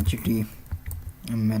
HTML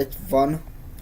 H1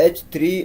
H3